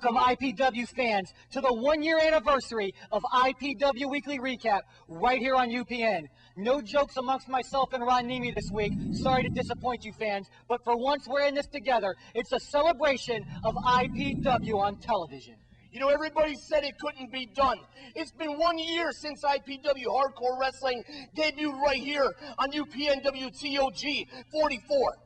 Welcome, IPW fans, to the one-year anniversary of IPW Weekly Recap right here on UPN. No jokes amongst myself and Ron Nemi this week. Sorry to disappoint you fans, but for once we're in this together. It's a celebration of IPW on television. You know, everybody said it couldn't be done. It's been 1 year since IPW Hardcore Wrestling debuted right here on UPN WTOG 44.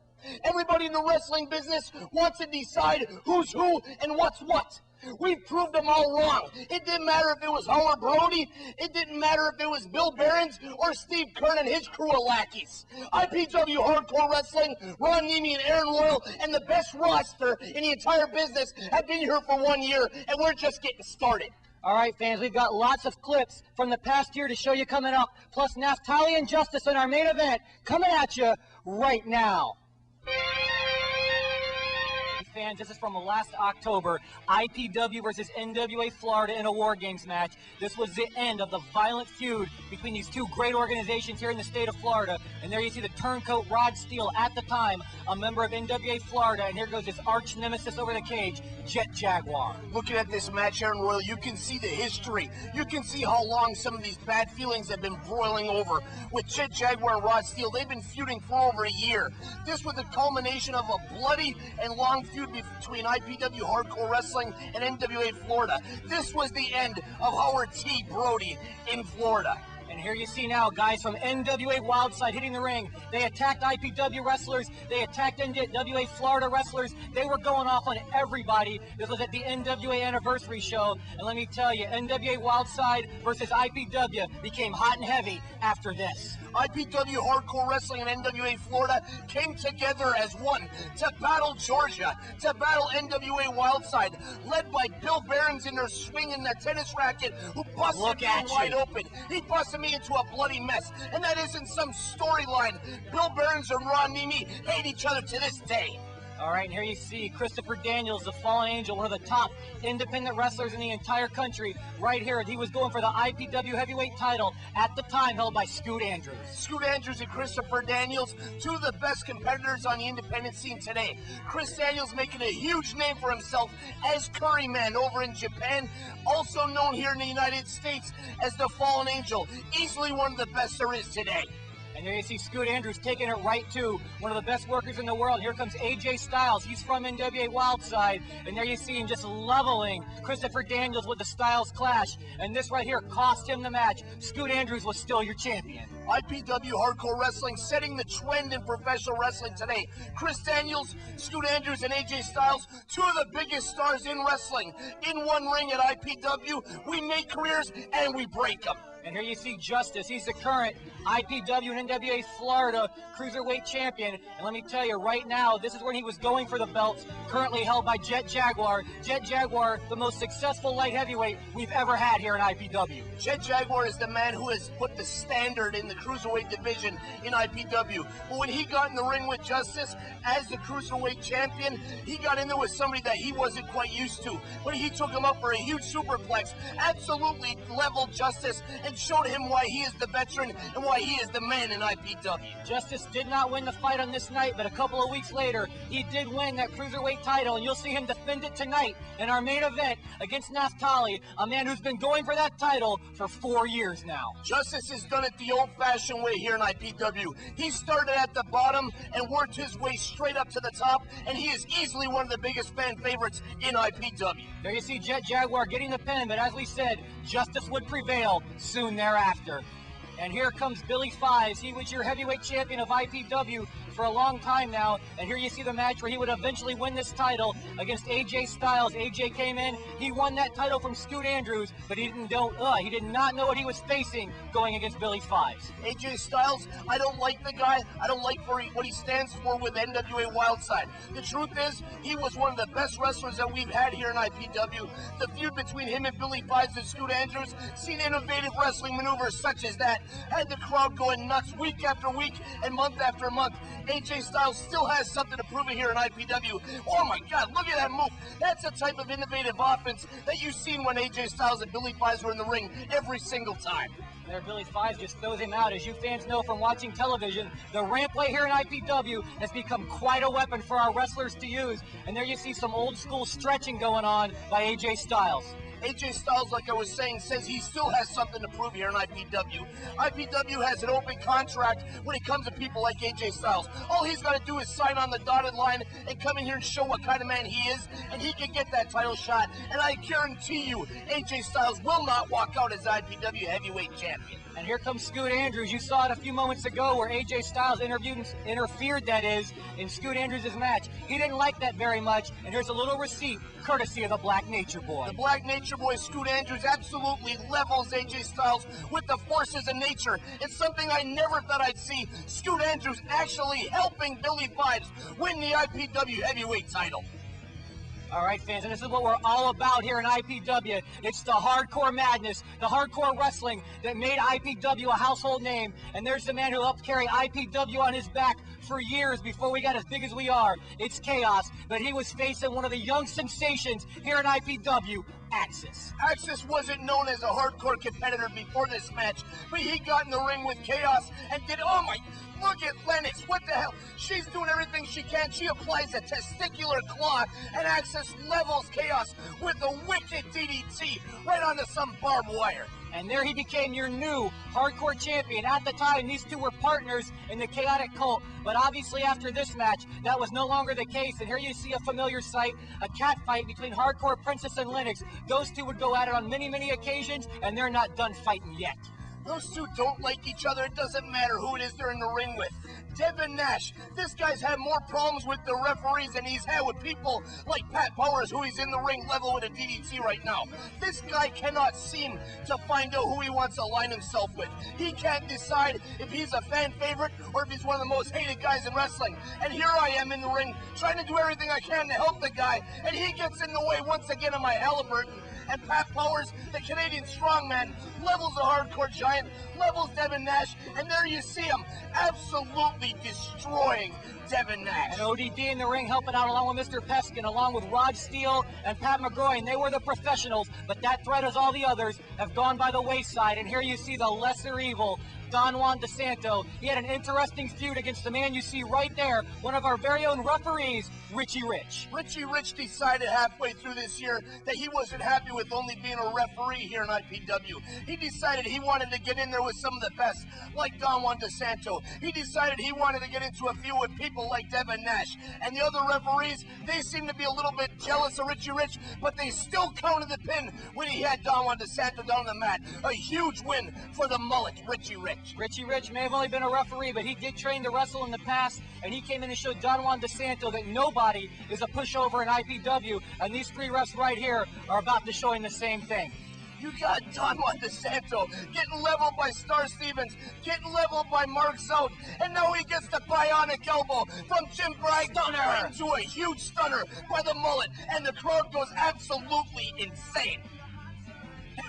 Everybody in the wrestling business wants to decide who's who and what's what. We've proved them all wrong. It didn't matter if it was Howard Brody. It didn't matter if it was Bill Behrens or Steve Kern and his crew of lackeys. IPW Hardcore Wrestling, Ron Nemi and Aaron Royal, and the best roster in the entire business have been here for 1 year, and we're just getting started. All right, fans, we've got lots of clips from the past year to show you coming up, plus Naftali and Justice in our main event coming at you right now. Fans, this is from last October, IPW versus NWA Florida in a War Games match. This was the end of the violent feud between these two great organizations here in the state of Florida. And there you see the turncoat Rod Steele, at the time a member of NWA Florida, and here goes his arch nemesis over the cage, Jet Jaguar. Looking at this match, Aaron Royal, you can see the history. You can see how long some of these bad feelings have been broiling over. With Jet Jaguar and Rod Steele, they've been feuding for over a year. This was the culmination of a bloody and long feud between IPW Hardcore Wrestling and NWA Florida. This was the end of Howard T. Brody in Florida. And here you see now guys from NWA Wildside hitting the ring. They attacked IPW wrestlers. They attacked NWA Florida wrestlers. They were going off on everybody. This was at the NWA anniversary show. And let me tell you, NWA Wildside versus IPW became hot and heavy after this. IPW Hardcore Wrestling and NWA Florida came together as one to battle Georgia, to battle NWA Wildside, led by Bill Behrens in there swinging the tennis racket, who busted me wide open. He busted me into a bloody mess, and that isn't some storyline. Bill Behrens and Ron Nemi hate each other to this day. All right, and here you see Christopher Daniels, the Fallen Angel, one of the top independent wrestlers in the entire country. Right here, he was going for the IPW heavyweight title, at the time held by Scoot Andrews. Scoot Andrews and Christopher Daniels, two of the best competitors on the independent scene today. Chris Daniels making a huge name for himself as Curryman over in Japan, also known here in the United States as the Fallen Angel, easily one of the best there is today. And there you see Scoot Andrews taking it right to one of the best workers in the world. Here comes AJ Styles. He's from NWA Wildside. And there you see him just leveling Christopher Daniels with the Styles Clash. And this right here cost him the match. Scoot Andrews was still your champion. IPW Hardcore Wrestling setting the trend in professional wrestling today. Chris Daniels, Scoot Andrews, and AJ Styles, two of the biggest stars in wrestling. In one ring at IPW, we make careers and we break them. And here you see Justice. He's the current IPW and NWA Florida Cruiserweight Champion. And let me tell you, right now, this is when he was going for the belts, currently held by Jet Jaguar. Jet Jaguar, the most successful light heavyweight we've ever had here in IPW. Jet Jaguar is the man who has put the standard in the Cruiserweight division in IPW. But when he got in the ring with Justice as the Cruiserweight Champion, he got in there with somebody that he wasn't quite used to. But he took him up for a huge superplex, absolutely leveled Justice, and showed him why he is the veteran and why he is the man in IPW. Justice did not win the fight on this night, but a couple of weeks later, he did win that Cruiserweight title, and you'll see him defend it tonight in our main event against Naftali, a man who's been going for that title for 4 years now. Justice has done it the old-fashioned way here in IPW. He started at the bottom and worked his way straight up to the top, and he is easily one of the biggest fan favorites in IPW. There you see Jet Jaguar getting the pin, but as we said, Justice would prevail soon thereafter. And here comes Billy Fives. He was your heavyweight champion of IPW for a long time now. And here you see the match where he would eventually win this title against AJ Styles. AJ came in, he won that title from Scoot Andrews, but he did not know what he was facing going against Billy Fives. AJ Styles, I don't like the guy. I don't like what he stands for with NWA Wildside. The truth is, he was one of the best wrestlers that we've had here in IPW. The feud between him and Billy Fives and Scoot Andrews, seen innovative wrestling maneuvers such as that, had the crowd going nuts week after week and month after month. AJ Styles still has something to prove it here in IPW. Oh my God, look at that move. That's the type of innovative offense that you've seen when AJ Styles and Billy Fives were in the ring every single time. There, Billy Fives just throws him out. As you fans know from watching television, the rampway here in IPW has become quite a weapon for our wrestlers to use. And there you see some old school stretching going on by AJ Styles. AJ Styles, like I was saying, says he still has something to prove here in IPW. IPW has an open contract when it comes to people like AJ Styles. All he's got to do is sign on the dotted line and come in here and show what kind of man he is, and he can get that title shot. And I guarantee you, AJ Styles will not walk out as IPW heavyweight champion. And here comes Scoot Andrews. You saw it a few moments ago where AJ Styles interfered, that is, in Scoot Andrews' match. He didn't like that very much, and here's a little receipt courtesy of the Black Nature Boy. The Black Nature Boy, Scoot Andrews, absolutely levels AJ Styles with the forces of nature. It's something I never thought I'd see. Scoot Andrews actually helping Billy Fives win the IPW heavyweight title. All right, fans, and this is what we're all about here in IPW. It's the hardcore madness, the hardcore wrestling that made IPW a household name. And there's the man who helped carry IPW on his back for years before we got as big as we are. It's Chaos, but he was facing one of the young sensations here in IPW, Axis. Axis wasn't known as a hardcore competitor before this match, but he got in the ring with Chaos and did, oh my, look at Lennox, what the hell? She's doing everything she can. She applies a testicular claw, and Axis levels Chaos with a wicked DDT right onto some barbed wire. And there he became your new hardcore champion. At the time, these two were partners in the Chaotic Cult. But obviously after this match, that was no longer the case. And here you see a familiar sight, a cat fight between Hardcore Princess and Lennox. Those two would go at it on many, many occasions, and they're not done fighting yet. Those two don't like each other. It doesn't matter who it is they're in the ring with. Devin Nash, this guy's had more problems with the referees than he's had with people like Pat Powers, who he's in the ring level with a DDT right now. This guy cannot seem to find out who he wants to align himself with. He can't decide if he's a fan favorite or if he's one of the most hated guys in wrestling. And here I am in the ring trying to do everything I can to help the guy, and he gets in the way once again of my Halliburton. And Pat Powers, the Canadian strongman, levels the hardcore giant, levels Devin Nash, and there you see him absolutely destroying Devin Nash. And ODD in the ring helping out along with Mr. Peskin, along with Rod Steele and Pat McGroin. And they were the professionals, but that threat, as all the others, have gone by the wayside. And here you see the lesser evil, Don Juan DeSanto. He had an interesting feud against the man you see right there, one of our very own referees, Richie Rich. Richie Rich decided halfway through this year that he wasn't happy with only being a referee here in IPW. He decided he wanted to get in there with some of the best, like Don Juan DeSanto. He decided he wanted to get into a feud with people like Devin Nash. And the other referees, they seem to be a little bit jealous of Richie Rich, but they still counted the pin when he had Don Juan DeSanto down on the mat. A huge win for the mullet, Richie Rich. Richie Rich may have only been a referee, but he did train to wrestle in the past, and he came in and showed Don Juan DeSanto that nobody is a pushover in IPW, and these three refs right here are about to show him the same thing. You got Don Juan DeSanto getting leveled by Star Stevens, getting leveled by Mark Zout, and now he gets the bionic elbow from Jim Bragg into a huge stunner by the mullet, and the crowd goes absolutely insane.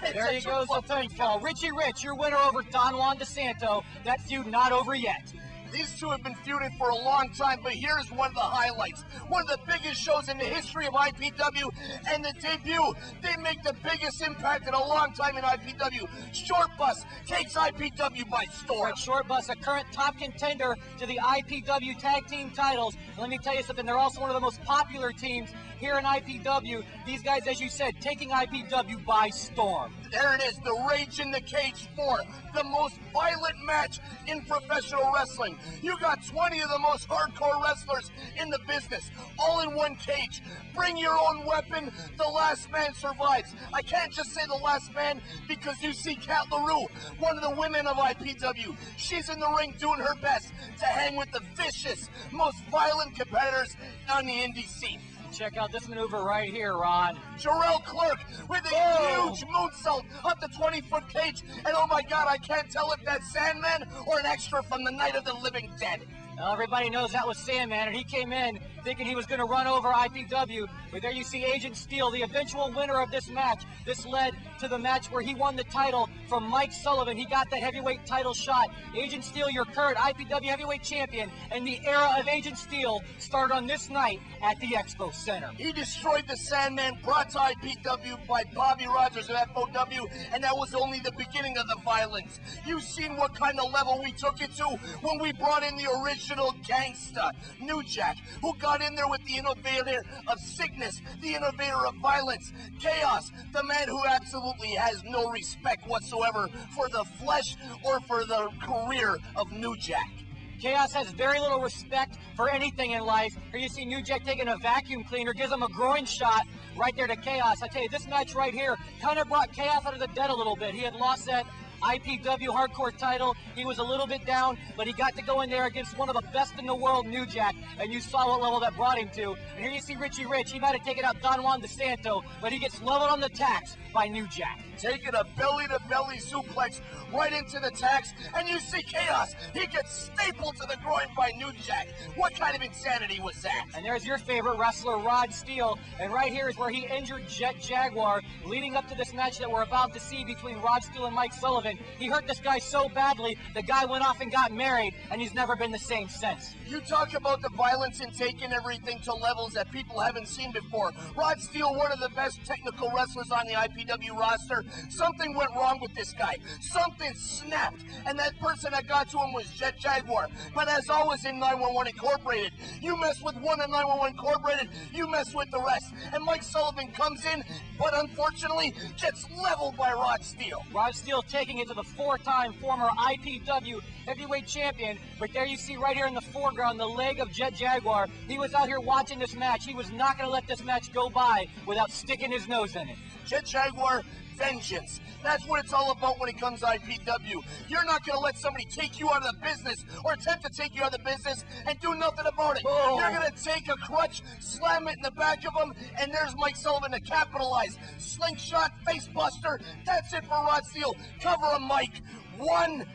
There he goes, the pinfall. Richie Rich, your winner over Don Juan DeSanto. That feud not over yet. These two have been feuding for a long time, but here's one of the highlights. One of the biggest shows in the history of IPW, and the debut, they make the biggest impact in a long time in IPW. Short Bus takes IPW by storm. Right, Short Bus, a current top contender to the IPW tag team titles. And let me tell you something, they're also one of the most popular teams here in IPW. These guys, as you said, taking IPW by storm. There it is, the Rage in the Cage 4, the most violent match in professional wrestling. You got 20 of the most hardcore wrestlers in the business, all in one cage. Bring your own weapon, the last man survives. I can't just say the last man because you see Kat LaRue, one of the women of IPW. She's in the ring doing her best to hang with the vicious, most violent competitors on the indie scene. Check out this maneuver right here, Ron. Jarrell Clark with a huge moonsault up the 20-foot cage. And oh my God, I can't tell if that's Sandman or an extra from the Night of the Living Dead. Well, everybody knows that was Sandman, and he came in thinking he was going to run over IPW. But there you see Agent Steel, the eventual winner of this match. This led to the match where he won the title from Mike Sullivan. He got that heavyweight title shot. Agent Steel, your current IPW heavyweight champion, and the era of Agent Steel started on this night at the Expo Center. He destroyed the Sandman, brought to IPW by Bobby Rogers of FOW, and that was only the beginning of the violence. You've seen what kind of level we took it to when we brought in the original gangsta, New Jack, who got in there with the innovator of sickness, the innovator of violence, Chaos, the man who absolutely has no respect whatsoever for the flesh or for the career of New Jack. Chaos has very little respect for anything in life. Here you see New Jack taking a vacuum cleaner, gives him a groin shot right there to Chaos. I tell you, this match right here kind of brought Chaos out of the dead a little bit. He had lost that IPW hardcore title. He was a little bit down, but he got to go in there against one of the best in the world, New Jack, and you saw what level that brought him to. And here you see Richie Rich. He might have taken out Don Juan DeSanto, but he gets leveled on the tax by New Jack. Taking a belly-to-belly suplex right into the tax, and you see Chaos. He gets stapled to the groin by New Jack. What kind of insanity was that? And there's your favorite wrestler, Rod Steele. And right here is where he injured Jet Jaguar, leading up to this match that we're about to see between Rod Steele and Mike Sullivan. He hurt this guy so badly, the guy went off and got married, and he's never been the same since. You talk about the violence and taking everything to levels that people haven't seen before. Rod Steele, one of the best technical wrestlers on the IPW roster. Something went wrong with this guy. Something snapped, and that person that got to him was Jet Jaguar. But as always in 911 Incorporated, you mess with one in 911 Incorporated, you mess with the rest. And Mike Sullivan comes in, but unfortunately gets leveled by Rod Steele. Rod Steele taking it to the four-time former IPW heavyweight champion. But there you see right here in the foreground the leg of Jet Jaguar. He was out here watching this match. He was not going to let this match go by without sticking his nose in it. Jet Jaguar, vengeance. That's what it's all about when it comes to IPW. You're not going to let somebody take you out of the business or attempt to take you out of the business and do nothing about it. Oh. You're going to take a crutch, slam it in the back of him, and there's Mike Sullivan to capitalize. Slingshot, face buster. That's it for Rod Steele. Cover him, Mike. 1,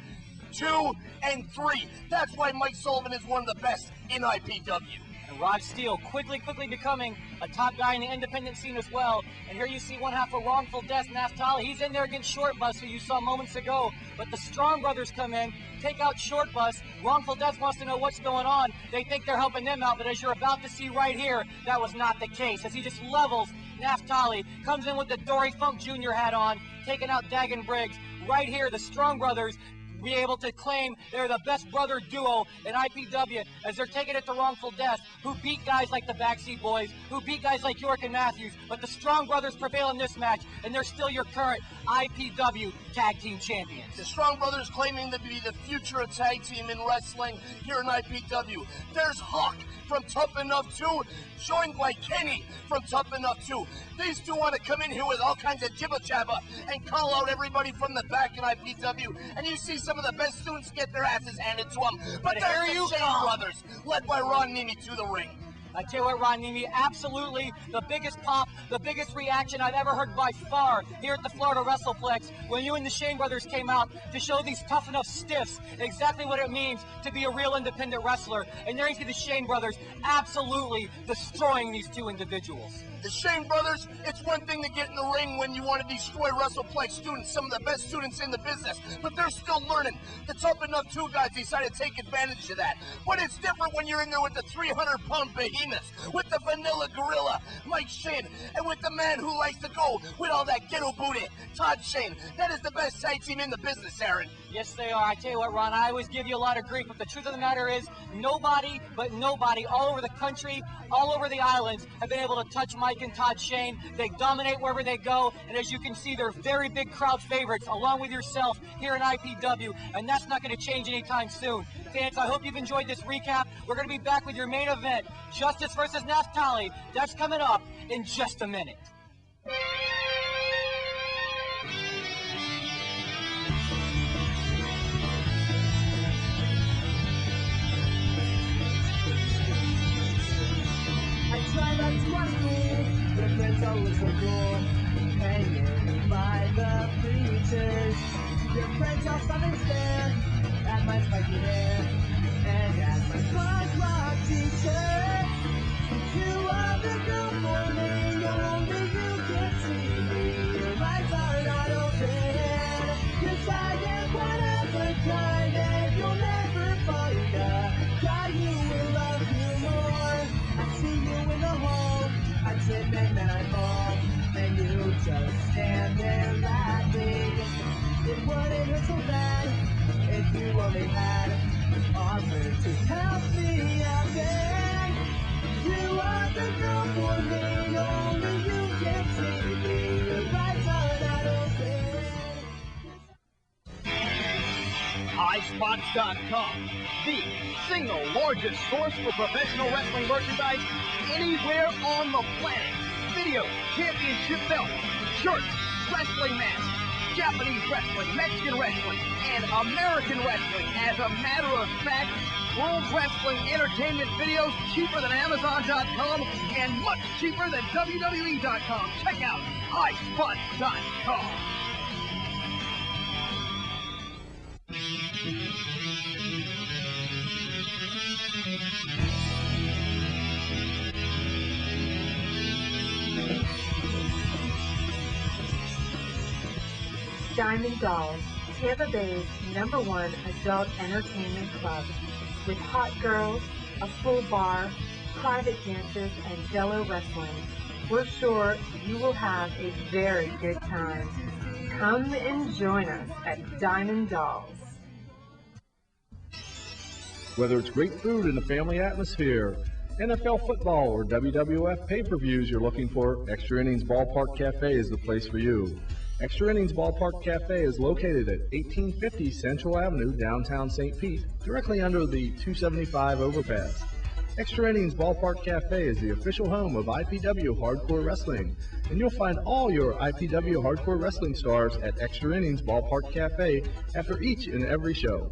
2, and 3. That's why Mike Sullivan is one of the best in IPW. And Rod Steele quickly becoming a top guy in the independent scene as well. And here you see one half of Wrongful Death, Naphtali. He's in there against Short Bus, who you saw moments ago. But the Strong Brothers come in, take out Short Bus. Wrongful Death wants to know what's going on. They think they're helping them out, but as you're about to see right here, that was not the case. As he just levels Naphtali, comes in with the Dory Funk Jr. hat on, taking out Dagon Briggs. Right here, the Strong Brothers be able to claim they're the best brother duo in IPW as they're taking it to Wrongful Death, who beat guys like the Backseat Boys, who beat guys like York and Matthews, but the Strong Brothers prevail in this match, and they're still your current IPW Tag Team Champions. The Strong Brothers claiming to be the future of tag team in wrestling here in IPW. There's Hawk from Tough Enough 2, joined by Kenny from Tough Enough 2. These two want to come in here with all kinds of jibba-jabba and call out everybody from the back in IPW, and you see some of the best students get their asses handed to them. But there's the Shane Brothers, led by Ron Nemi, to the ring. I tell you what, Ron Nemi, absolutely the biggest pop, the biggest reaction I've ever heard by far here at the Florida WrestlePlex when you and the Shane Brothers came out to show these Tough Enough stiffs exactly what it means to be a real independent wrestler. And there you see the Shane Brothers absolutely destroying these two individuals. The Shane Brothers, it's one thing to get in the ring when you want to destroy WrestlePlex students, some of the best students in the business, but they're still learning. The Tough Enough 2 guys decided to take advantage of that. But it's different when you're in there with the 300-pound behemoths, with the vanilla gorilla, Mike Shane, and with the man who likes to go with all that ghetto booty, Todd Shane. That is the best tag team in the business, Aaron. Yes, they are. I tell you what, Ron, I always give you a lot of grief, but the truth of the matter is nobody all over the country, all over the islands have been able to touch Mike and Todd Shane. They dominate wherever they go, and as you can see, they're very big crowd favorites, along with yourself here in IPW, and that's not going to change anytime soon. Fans, I hope you've enjoyed this recap. We're going to be back with your main event, Justice versus Naphtali. That's coming up in just a minute. Always so cool, hanging by the bleachers. Your friends all stop and stare at my spiky hair and at my punk rock teacher. You are the girl for me, only you can see me. Your eyes are not open, 'cause I am one of a kind, and you'll never find a guy who will love you more. I see you in the hall, I sit and at home, and you just stand there laughing. It wouldn't hurt so bad if you only had offered to help me out then. You are the girl for me, only you can see me. Your eyes are not open. iSpots.com, the single largest source for professional wrestling merchandise anywhere on the planet. Video, championship belts, shirts, wrestling masks, Japanese wrestling, Mexican wrestling, and American wrestling. As a matter of fact, World Wrestling Entertainment videos cheaper than Amazon.com and much cheaper than WWE.com. Check out iSpots.com. Diamond Dolls, Tampa Bay's #1 adult entertainment club, with hot girls, a full bar, private dances, and Jello wrestling. We're sure you will have a very good time. Come and join us at Diamond Dolls. Whether it's great food and a family atmosphere, NFL football, or WWF pay-per-views you're looking for, Extra Innings Ballpark Cafe is the place for you. Extra Innings Ballpark Cafe is located at 1850 Central Avenue, downtown St. Pete, directly under the 275 overpass. Extra Innings Ballpark Cafe is the official home of IPW Hardcore Wrestling, and you'll find all your IPW Hardcore Wrestling stars at Extra Innings Ballpark Cafe after each and every show.